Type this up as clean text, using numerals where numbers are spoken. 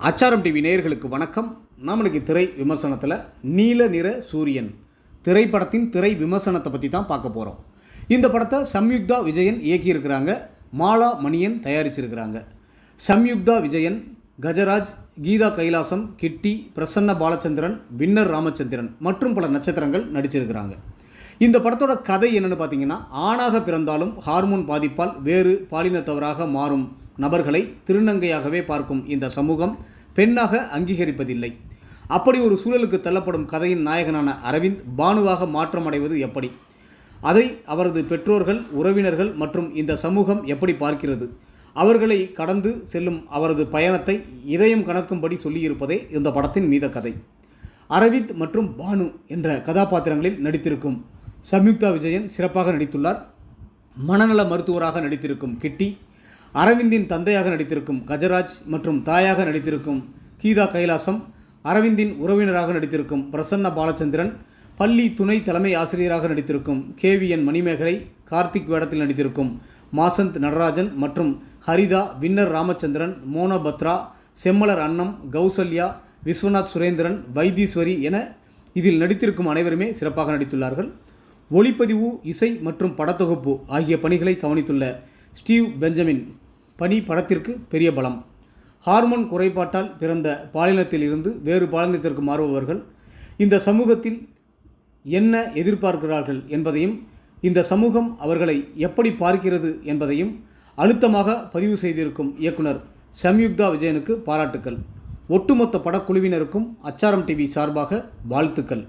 அச்சாரம் டிவி நேயர்களுக்கு வணக்கம். நாம் இன்னைக்கு திரை விமர்சனத்தில் நீல நிற சூரியன் திரைப்படத்தின் திரை விமர்சனத்தை பற்றி தான் பார்க்க போகிறோம். இந்த படத்தை சம்யுக்தா விஜயன் இயக்கியிருக்கிறாங்க, மாலா மணியன் தயாரிச்சிருக்கிறாங்க. சம்யுக்தா விஜயன், கஜராஜ், கீதா கைலாசம், கிட்டி, பிரசன்ன பாலச்சந்திரன், வின்னர் ராமச்சந்திரன் மற்றும் பல நட்சத்திரங்கள் நடிச்சிருக்கிறாங்க. இந்த படத்தோட கதை என்னென்னு பார்த்தீங்கன்னா, ஆணாக பிறந்தாலும் ஹார்மோன் பாதிப்பால் வேறு பாலினத்தவராக மாறும் நபர்களை திருநங்கையாகவே பார்க்கும் இந்த சமூகம் பெண்ணாக அங்கீகரிப்பதில்லை. அப்படி ஒரு சூழலுக்கு தள்ளப்படும் கதையின் நாயகனான அரவிந்த் பானுவாக மாற்றமடைவது எப்படி, அதை அவரது பெற்றோர்கள், உறவினர்கள் மற்றும் இந்த சமூகம் எப்படி பார்க்கிறது, அவர்களை கடந்து செல்லும் அவரது பயணத்தை இதயம் கணக்கும்படி சொல்லியிருப்பதே இந்த படத்தின் மீத கதை. அரவிந்த் மற்றும் பானு என்ற கதாபாத்திரங்களில் நடித்திருக்கும் சம்யுக்தா விஜயன் சிறப்பாக நடித்துள்ளார். மனநல மருத்துவராக நடித்திருக்கும் கிட்டி, அரவிந்தின் தந்தையாக நடித்திருக்கும் கஜராஜ் மற்றும் தாயாக நடித்திருக்கும் கீதா கைலாசம், அரவிந்தின் உறவினராக நடித்திருக்கும் பிரசன்ன பாலச்சந்திரன், பள்ளி துணை தலைமை ஆசிரியராக நடித்திருக்கும் KVN மணிமேகலை, கார்த்திக் வேடத்தில் நடித்திருக்கும் மாசந்த் நடராஜன் மற்றும் ஹரிதா, வின்னர் ராமச்சந்திரன், மோனா பத்ரா, செம்மலர் அன்னம், கௌசல்யா, விஸ்வநாத் சுரேந்திரன், வைத்தீஸ்வரி என இதில் நடித்திருக்கும் அனைவருமே சிறப்பாக நடித்துள்ளார்கள். ஒளிப்பதிவு, இசை மற்றும் படத்தொகுப்பு ஆகிய பணிகளை கவனித்துள்ள ஸ்டீவ் பெஞ்சமின் பணி படத்திற்கு பெரிய பலம். ஹார்மோன் குறைபாட்டால் பிறந்த பாலினத்தில் இருந்து வேறு பாலினத்திற்கு மாறுபவர்கள் இந்த சமூகத்தில் என்ன எதிர்பார்க்கிறார்கள் என்பதையும், இந்த சமூகம் அவர்களை எப்படி பார்க்கிறது என்பதையும் அழுத்தமாக பதிவு செய்திருக்கும் இயக்குனர் சம்யுக்தா விஜயனுக்கு பாராட்டுக்கள். ஒட்டுமொத்த படக்குழுவினருக்கும் அச்சாரம் டிவி சார்பாக வாழ்த்துக்கள்.